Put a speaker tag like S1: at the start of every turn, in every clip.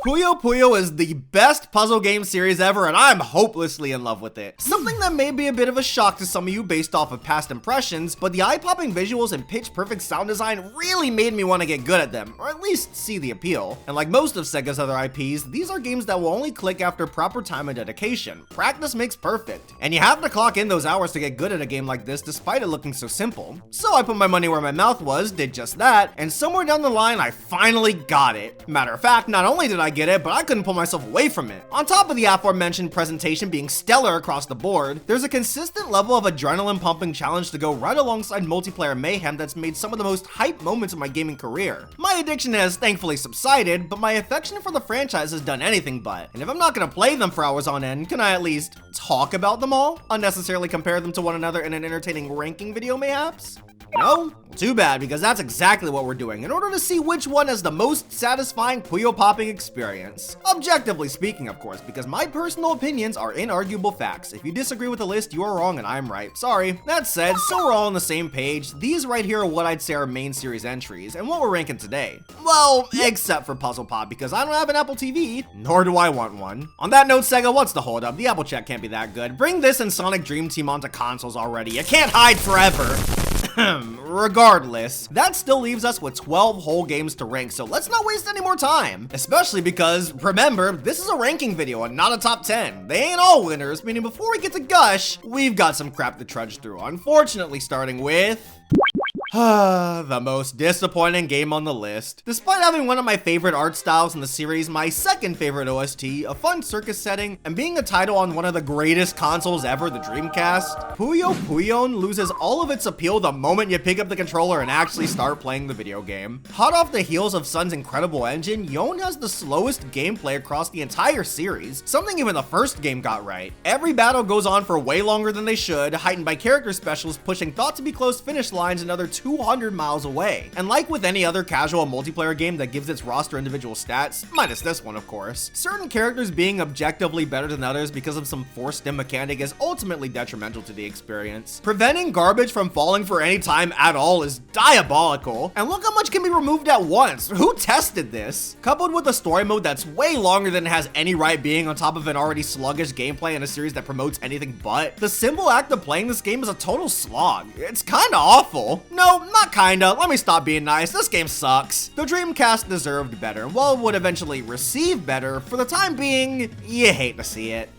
S1: Puyo Puyo is the best puzzle game series ever, and I'm hopelessly in love with it. Something that may be a bit of a shock to some of you based off of past impressions, but the eye-popping visuals and pitch-perfect sound design really made me want to get good at them, or at least see the appeal. And like most of Sega's other IPs, these are games that will only click after proper time and dedication. Practice makes perfect, and you have to clock in those hours to get good at a game like this despite it looking so simple. So I put my money where my mouth was, did just that, and somewhere down the line I finally got it. Matter of fact, not only did I get it, but I couldn't pull myself away from it. On top of the aforementioned presentation being stellar across the board, there's a consistent level of adrenaline pumping challenge to go right alongside multiplayer mayhem that's made some of the most hype moments of my gaming career. My addiction has thankfully subsided, but my affection for the franchise has done anything but. And if I'm not gonna play them for hours on end, can I at least talk about them all? Unnecessarily compare them to one another in an entertaining ranking video mayhaps? No? Too bad, because that's exactly what we're doing in order to see which one has the most satisfying Puyo popping experience. Objectively speaking, of course, because my personal opinions are inarguable facts. If you disagree with the list, you are wrong and I'm right. Sorry. That said, so we're all on the same page, these right here are what I'd say are main series entries, and what we're ranking today. Well, except for Puzzle Pop, because I don't have an Apple TV, nor do I want one. On that note, Sega, what's the holdup? The Apple check can't be that good. Bring this and Sonic Dream Team onto consoles already. You can't hide forever. Regardless, that still leaves us with 12 whole games to rank, so let's not waste any more time. Especially because, remember, this is a ranking video and not a top 10. They ain't all winners, meaning before we get to gush, we've got some crap to trudge through. Unfortunately, starting with the most disappointing game on the list. Despite having one of my favorite art styles in the series, my second favorite OST, a fun circus setting, and being a title on one of the greatest consoles ever, the Dreamcast, Puyo Puyo loses all of its appeal the moment you pick up the controller and actually start playing the video game. Hot off the heels of Sun's incredible engine, Yon has the slowest gameplay across the entire series, something even the first game got right. Every battle goes on for way longer than they should, heightened by character specials pushing thought to be close finish lines another 200 miles away. And like with any other casual multiplayer game that gives its roster individual stats, minus this one of course, certain characters being objectively better than others because of some forced in mechanic is ultimately detrimental to the experience. Preventing garbage from falling for any time at all is diabolical, and look how much can be removed at once. Who tested this? Coupled with a story mode that's way longer than it has any right being on top of an already sluggish gameplay in a series that promotes anything but, the simple act of playing this game is a total slog. It's kinda awful. No, not kinda, let me stop being nice, this game sucks. The Dreamcast deserved better, while it would eventually receive better, for the time being, you hate to see it.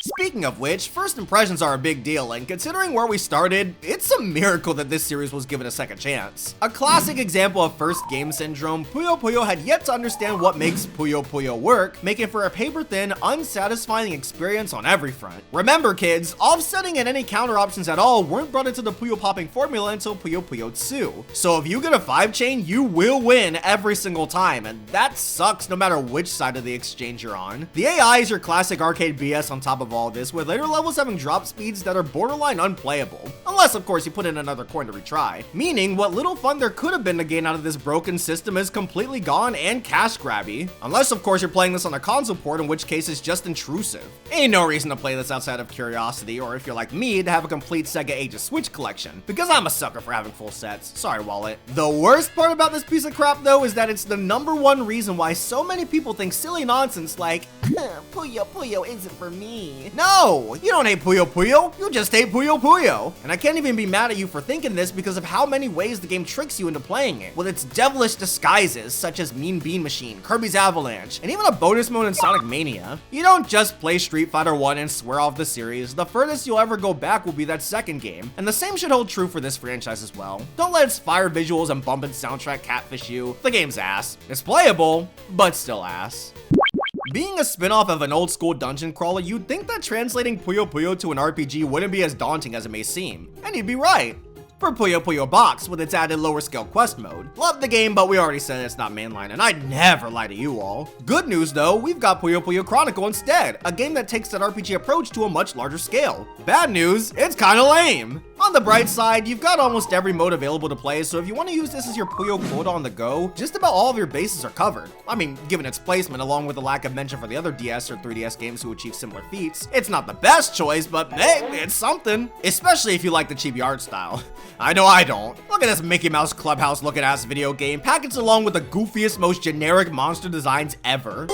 S1: Speaking of which, first impressions are a big deal, and considering where we started, it's a miracle that this series was given a second chance. A classic example of first game syndrome, Puyo Puyo had yet to understand what makes Puyo Puyo work, making for a paper-thin, unsatisfying experience on every front. Remember kids, offsetting and any counter options at all weren't brought into the Puyo popping formula until Puyo Puyo 2. So if you get a 5 chain, you will win every single time, and that sucks no matter which side of the exchange you're on. The AI is your classic arcade BS on top of all this, with later levels having drop speeds that are borderline unplayable. Unless, of course, you put in another coin to retry. Meaning, what little fun there could have been to gain out of this broken system is completely gone and cash grabby. Unless, of course, you're playing this on a console port, in which case it's just intrusive. Ain't no reason to play this outside of curiosity, or if you're like me, to have a complete Sega Age of Switch collection. Because I'm a sucker for having full sets. Sorry, wallet. The worst part about this piece of crap, though, is that it's the #1 reason why so many people think silly nonsense like, Puyo Puyo isn't for me. No, you don't hate Puyo Puyo, you just hate Puyo Puyo. And I can't even be mad at you for thinking this because of how many ways the game tricks you into playing it, with its devilish disguises such as Mean Bean Machine, Kirby's Avalanche, and even a bonus mode in Sonic Mania. You don't just play Street Fighter 1 and swear off the series, the furthest you'll ever go back will be that second game, and the same should hold true for this franchise as well. Don't let its fire visuals and bumpin' soundtrack catfish you, the game's ass. It's playable, but still ass. Being a spin-off of an old school dungeon crawler, you'd think that translating Puyo Puyo to an RPG wouldn't be as daunting as it may seem. And you'd be right. For Puyo Puyo Box, with its added lower scale quest mode. Love the game, but we already said it's not mainline, and I'd never lie to you all. Good news though, we've got Puyo Puyo Chronicle instead, a game that takes that RPG approach to a much larger scale. Bad news, it's kinda lame. On the bright side, you've got almost every mode available to play, so if you want to use this as your Puyo quota on the go, just about all of your bases are covered. I mean, given its placement, along with the lack of mention for the other DS or 3DS games who achieve similar feats, it's not the best choice, but hey, it's something. Especially if you like the chibi art style. I know I don't. Look at this Mickey Mouse Clubhouse looking ass video game packaged along with the goofiest, most generic monster designs ever.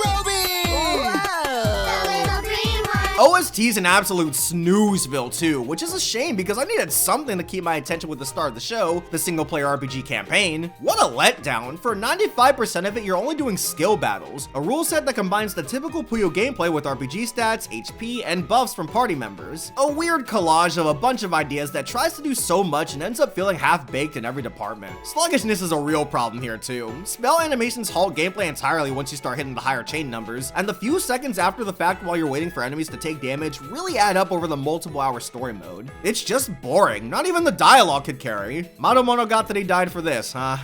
S1: OST's an absolute snoozeville too, which is a shame because I needed something to keep my attention with the star of the show, the single-player RPG campaign. What a letdown. For 95% of it, you're only doing skill battles, a rule set that combines the typical Puyo gameplay with RPG stats, HP, and buffs from party members. A weird collage of a bunch of ideas that tries to do so much and ends up feeling half-baked in every department. Sluggishness is a real problem here too. Spell animations halt gameplay entirely once you start hitting the higher chain numbers, and the few seconds after the fact while you're waiting for enemies to take damage really add up over the multiple hour story mode. It's just boring. Not even the dialogue could carry. Monogatari died for this, huh?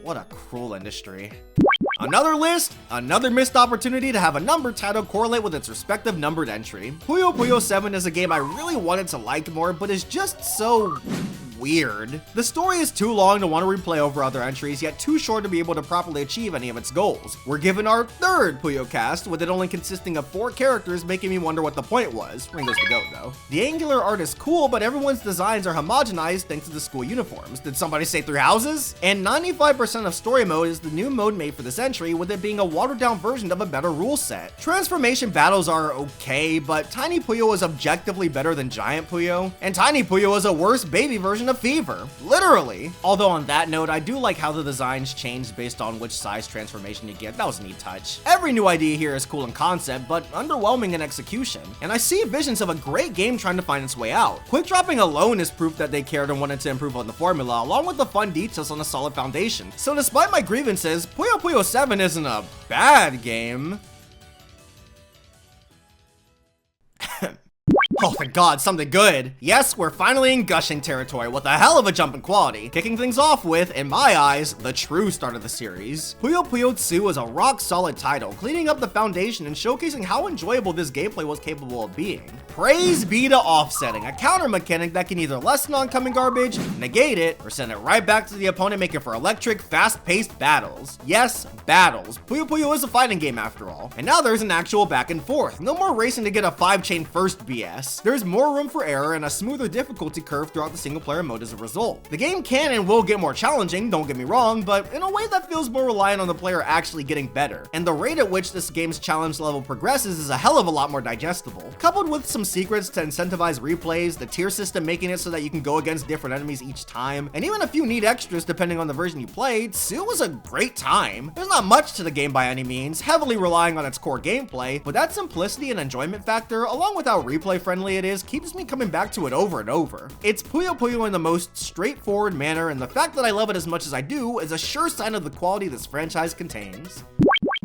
S1: What a cruel industry. Another list, another missed opportunity to have a number title correlate with its respective numbered entry. Puyo Puyo 7 is a game I really wanted to like more, but is just so weird. The story is too long to want to replay over other entries, yet too short to be able to properly achieve any of its goals. We're given our third Puyo cast, with it only consisting of 4 characters, making me wonder what the point was. Ringo's the goat though. The angular art is cool, but everyone's designs are homogenized thanks to the school uniforms. Did somebody say 3 houses? And 95% of story mode is the new mode made for this entry, with it being a watered down version of a better rule set. Transformation battles are okay, but Tiny Puyo is objectively better than Giant Puyo, and Tiny Puyo is a worse baby version of Fever. Literally. Although on that note, I do like how the designs changed based on which size transformation you get. That was a neat touch. Every new idea here is cool in concept, but underwhelming in execution. And I see visions of a great game trying to find its way out. Quick dropping alone is proof that they cared and wanted to improve on the formula, along with the fun details on a solid foundation. So despite my grievances, Puyo Puyo 7 isn't a bad game. Oh, thank God, something good. Yes, we're finally in gushing territory with a hell of a jump in quality, kicking things off with, in my eyes, the true start of the series. Puyo Puyo 2 is a rock-solid title, cleaning up the foundation and showcasing how enjoyable this gameplay was capable of being. Praise be to offsetting, a counter mechanic that can either lessen oncoming garbage, negate it, or send it right back to the opponent, making for electric, fast-paced battles. Yes, battles. Puyo Puyo is a fighting game after all. And now there's an actual back and forth. No more racing to get a 5-chain first BS. There's more room for error and a smoother difficulty curve throughout the single player mode as a result. The game can and will get more challenging, don't get me wrong, but in a way that feels more reliant on the player actually getting better. And the rate at which this game's challenge level progresses is a hell of a lot more digestible. Coupled with some secrets to incentivize replays, the tier system making it so that you can go against different enemies each time, and even a few neat extras depending on the version you played, 2 was a great time. There's not much to the game by any means, heavily relying on its core gameplay, but that simplicity and enjoyment factor, along with how replay friendly it is, keeps me coming back to it over and over. It's Puyo Puyo in the most straightforward manner, and the fact that I love it as much as I do is a sure sign of the quality this franchise contains.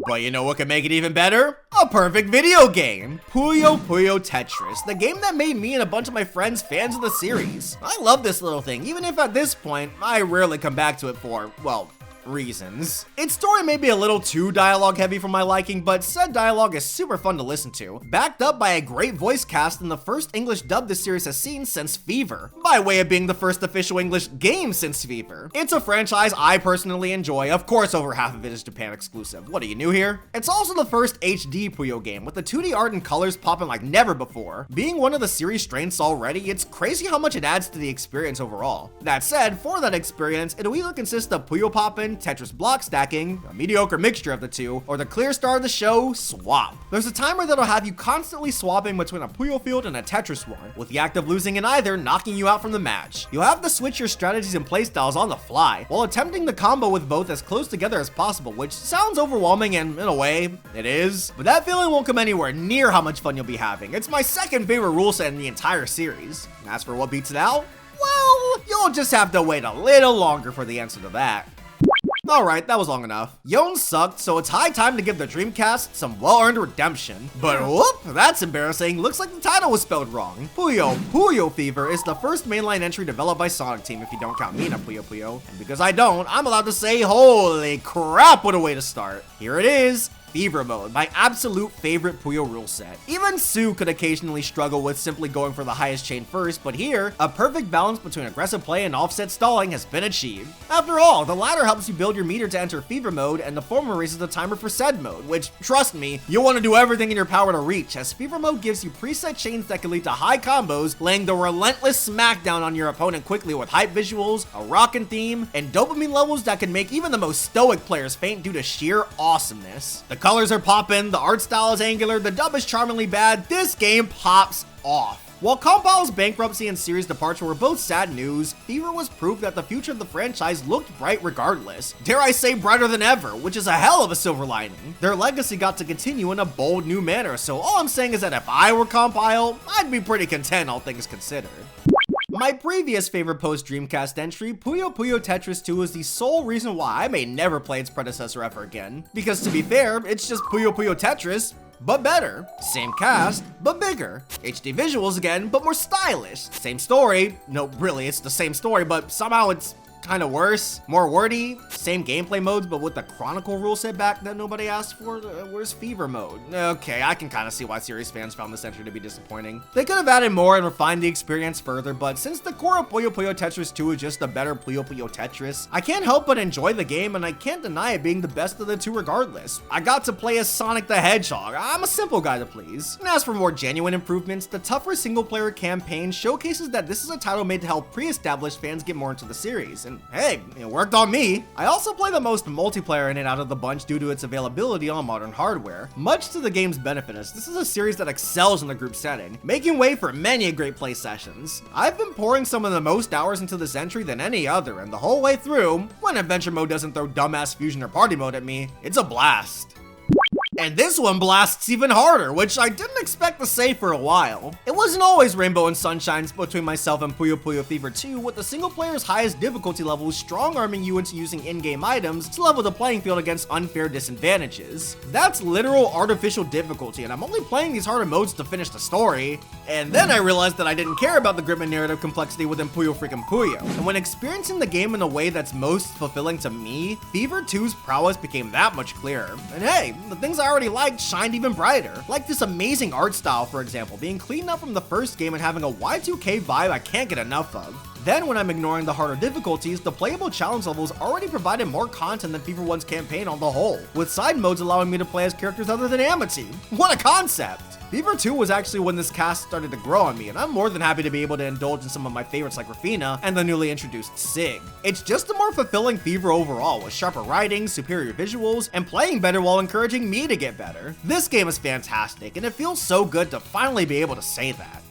S1: But you know what could make it even better? A perfect video game! Puyo Puyo Tetris, the game that made me and a bunch of my friends fans of the series. I love this little thing, even if at this point, I rarely come back to it for, well, reasons. Its story may be a little too dialogue heavy for my liking, but said dialogue is super fun to listen to, backed up by a great voice cast and the first English dub this series has seen since Fever, by way of being the first official English game since Fever. It's a franchise I personally enjoy, of course over half of it is Japan exclusive. What, are you new here? It's also the first HD Puyo game, with the 2D art and colors popping like never before. Being one of the series strengths already, it's crazy how much it adds to the experience overall. That said, for that experience, it'll either consist of Puyo Poppin', Tetris block stacking, a mediocre mixture of the two, or the clear star of the show, swap. There's a timer that'll have you constantly swapping between a Puyo field and a Tetris one, with the act of losing in either knocking you out from the match. You'll have to switch your strategies and playstyles on the fly, while attempting the combo with both as close together as possible, which sounds overwhelming, and in a way, it is. But that feeling won't come anywhere near how much fun you'll be having. It's my second favorite rule set in the entire series. As for what beats it out, well, you'll just have to wait a little longer for the answer to that. Alright, that was long enough. Yon sucked, so it's high time to give the Dreamcast some well-earned redemption. But whoop, that's embarrassing. Looks like the title was spelled wrong. Puyo Puyo Fever is the first mainline entry developed by Sonic Team, if you don't count Mina Puyo Puyo. And because I don't, I'm allowed to say, holy crap, what a way to start. Here it is. Fever Mode, my absolute favorite Puyo rule set. Even Sue could occasionally struggle with simply going for the highest chain first, but here, a perfect balance between aggressive play and offset stalling has been achieved. After all, the latter helps you build your meter to enter Fever Mode, and the former raises the timer for said mode, which, trust me, you'll want to do everything in your power to reach, as Fever Mode gives you preset chains that can lead to high combos, laying the relentless smackdown on your opponent quickly with hype visuals, a rockin' theme, and dopamine levels that can make even the most stoic players faint due to sheer awesomeness. The colors are poppin', the art style is angular, the dub is charmingly bad, this game pops off. While Compile's bankruptcy and series departure were both sad news, Fever was proof that the future of the franchise looked bright regardless. Dare I say brighter than ever, which is a hell of a silver lining. Their legacy got to continue in a bold new manner, so all I'm saying is that if I were Compile, I'd be pretty content, all things considered. My previous favorite post-Dreamcast entry, Puyo Puyo Tetris 2, is the sole reason why I may never play its predecessor ever again. Because to be fair, it's just Puyo Puyo Tetris, but better. Same cast, but bigger. HD visuals again, but more stylish. Same story. No, really, it's the same story, but somehow it's kind of worse, more wordy, same gameplay modes, but with the Chronicle rule set back that nobody asked for. Where's Fever Mode? Okay, I can kind of see why series fans found this entry to be disappointing. They could have added more and refined the experience further, but since the core of Puyo Puyo Tetris 2 is just a better Puyo Puyo Tetris, I can't help but enjoy the game, and I can't deny it being the best of the two regardless. I got to play as Sonic the Hedgehog. I'm a simple guy to please. And as for more genuine improvements, the tougher single-player campaign showcases that this is a title made to help pre-established fans get more into the series, and hey, it worked on me. I also play the most multiplayer in it out of the bunch due to its availability on modern hardware, much to the game's benefit, as this is a series that excels in the group setting, making way for many great play sessions. I've been pouring some of the most hours into this entry than any other, and the whole way through, when adventure mode doesn't throw dumbass fusion or party mode at me, it's a blast. And this one blasts even harder, which I didn't expect to say for a while. It wasn't always rainbow and sunshines between myself and Puyo Puyo Fever 2, with the single player's highest difficulty levels strong-arming you into using in-game items to level the playing field against unfair disadvantages. That's literal artificial difficulty, and I'm only playing these harder modes to finish the story. And then I realized that I didn't care about the grim and narrative complexity within Puyo freaking Puyo. And when experiencing the game in a way that's most fulfilling to me, Fever 2's prowess became that much clearer. And hey, the things I already liked shined even brighter. Like this amazing art style, for example, being cleaned up from the first game and having a Y2K vibe I can't get enough of. Then when I'm ignoring the harder difficulties, the playable challenge levels already provided more content than Fever 1's campaign on the whole, with side modes allowing me to play as characters other than Amity. What a concept! Fever 2 was actually when this cast started to grow on me, and I'm more than happy to be able to indulge in some of my favorites like Rafina and the newly introduced Sig. It's just a more fulfilling Fever overall, with sharper writing, superior visuals, and playing better while encouraging me to get better. This game is fantastic, and it feels so good to finally be able to say that.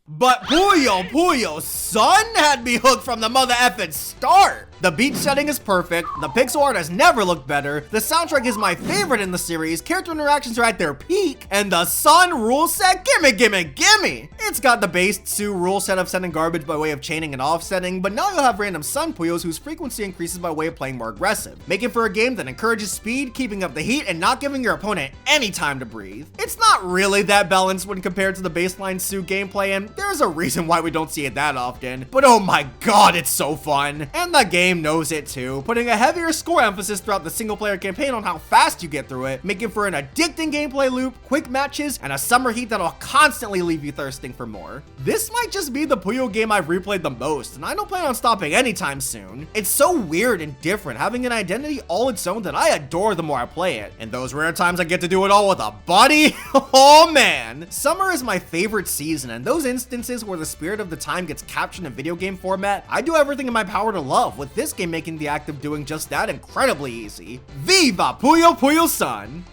S1: But Puyo Puyo, son, had me hooked from the mother effing start. The beat setting is perfect, the pixel art has never looked better, the soundtrack is my favorite in the series, character interactions are at their peak, and the Sun rule set, gimme, gimme, gimme! It's got the base Tsu rule set of sending garbage by way of chaining and offsetting, but now you'll have random Sun Puyos whose frequency increases by way of playing more aggressive, making for a game that encourages speed, keeping up the heat, and not giving your opponent any time to breathe. It's not really that balanced when compared to the baseline Tsu gameplay, and there's a reason why we don't see it that often, but oh my god, it's so fun! And the game knows it too, putting a heavier score emphasis throughout the single player campaign on how fast you get through it, making for an addicting gameplay loop, quick matches, and a summer heat that'll constantly leave you thirsting for more. This might just be the Puyo game I've replayed the most, and I don't plan on stopping anytime soon. It's so weird and different, having an identity all its own that I adore the more I play it. And those rare times I get to do it all with a buddy, oh man! Summer is my favorite season, and those instances where the spirit of the time gets captured in video game format, I do everything in my power to love, with this game making the act of doing just that incredibly easy. Viva Puyo Puyo San!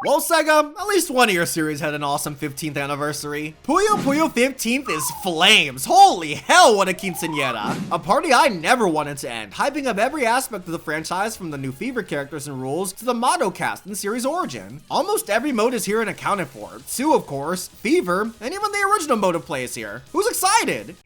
S1: Well, Sega, at least one of your series had an awesome 15th anniversary. Puyo Puyo 15th is flames. Holy hell, what a quinceañera. A party I never wanted to end, hyping up every aspect of the franchise from the new Fever characters and rules to the motto cast and series origin. Almost every mode is here and accounted for. Tsu, of course, Fever, and even the original mode of play is here. Who's excited?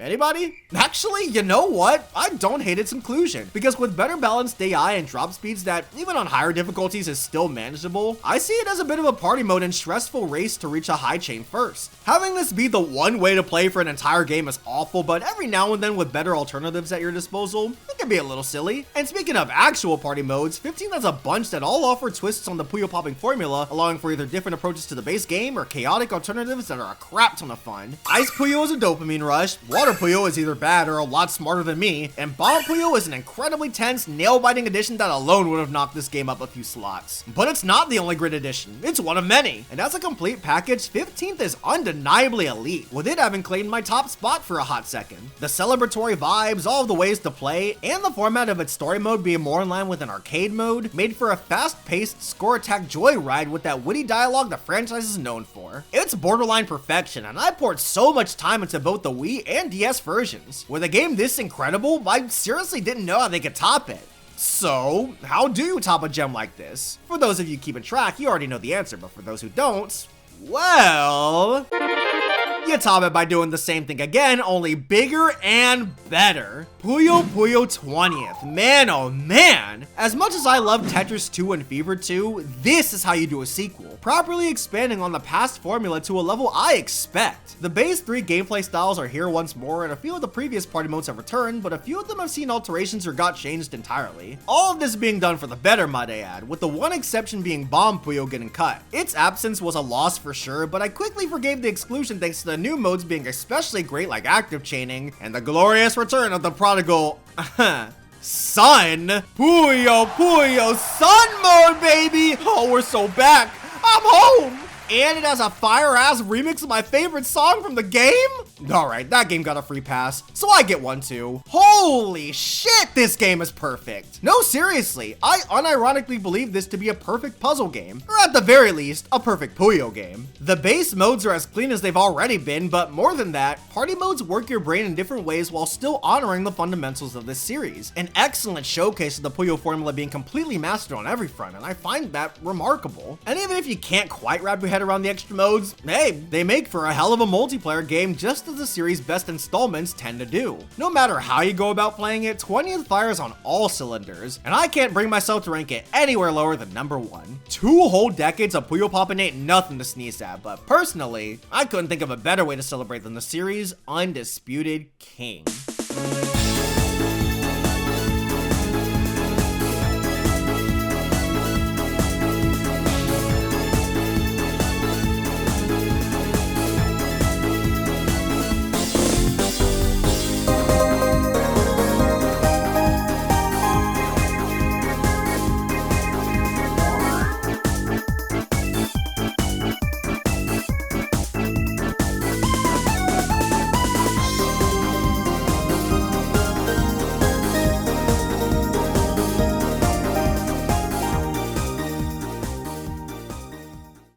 S1: Anybody? Actually, you know what? I don't hate its inclusion, because with better balanced AI and drop speeds that, even on higher difficulties, is still manageable, I see it as a bit of a party mode and stressful race to reach a high chain first. Having this be the one way to play for an entire game is awful, but every now and then with better alternatives at your disposal, it can be a little silly. And speaking of actual party modes, 15 has a bunch that all offer twists on the Puyo popping formula, allowing for either different approaches to the base game or chaotic alternatives that are a crap ton of fun. Ice Puyo is a dopamine rush, Water Puyo is either bad or a lot smarter than me, and Bomb Puyo is an incredibly tense, nail-biting addition that alone would have knocked this game up a few slots. But it's not the only great addition, it's one of many. And as a complete package, 15th is undeniably elite, with it having claimed my top spot for a hot second. The celebratory vibes, all of the ways to play, and the format of its story mode being more in line with an arcade mode, made for a fast-paced score attack joyride with that witty dialogue the franchise is known for. It's borderline perfection, and I poured so much time into both the Wii and DS versions. With a game this incredible, I seriously didn't know how they could top it. So, how do you top a gem like this? For those of you keeping track, you already know the answer, but for those who don't, well, you top it by doing the same thing again, only bigger and better. Puyo Puyo 20th. Man, oh man. As much as I love Tetris 2 and Fever 2, this is how you do a sequel, properly expanding on the past formula to a level I expect. The base 3 gameplay styles are here once more, and a few of the previous party modes have returned, but a few of them have seen alterations or got changed entirely. All of this being done for the better, might I add, with the one exception being Bomb Puyo getting cut. Its absence was a loss for sure, but I quickly forgave the exclusion thanks to the new modes being especially great like active chaining, and the glorious return of the prodigal Sun. Puyo Puyo Sun mode, baby! Oh, we're so back! I'm home! And it has a fire-ass remix of my favorite song from the game? Alright, that game got a free pass, so I get one too. Holy shit, this game is perfect! No, seriously, I unironically believe this to be a perfect puzzle game, or at the very least, a perfect Puyo game. The base modes are as clean as they've already been, but more than that, party modes work your brain in different ways while still honoring the fundamentals of this series. An excellent showcase of the Puyo formula being completely mastered on every front, and I find that remarkable. And even if you can't quite wrap your head around the extra modes, hey, they make for a hell of a multiplayer game just as the series' best installments tend to do. No matter how you go about playing it, 20th fires on all cylinders, and I can't bring myself to rank it anywhere lower than number 1. 2 whole decades of Puyo poppin' ain't nothing to sneeze at, but personally, I couldn't think of a better way to celebrate than the series' undisputed king.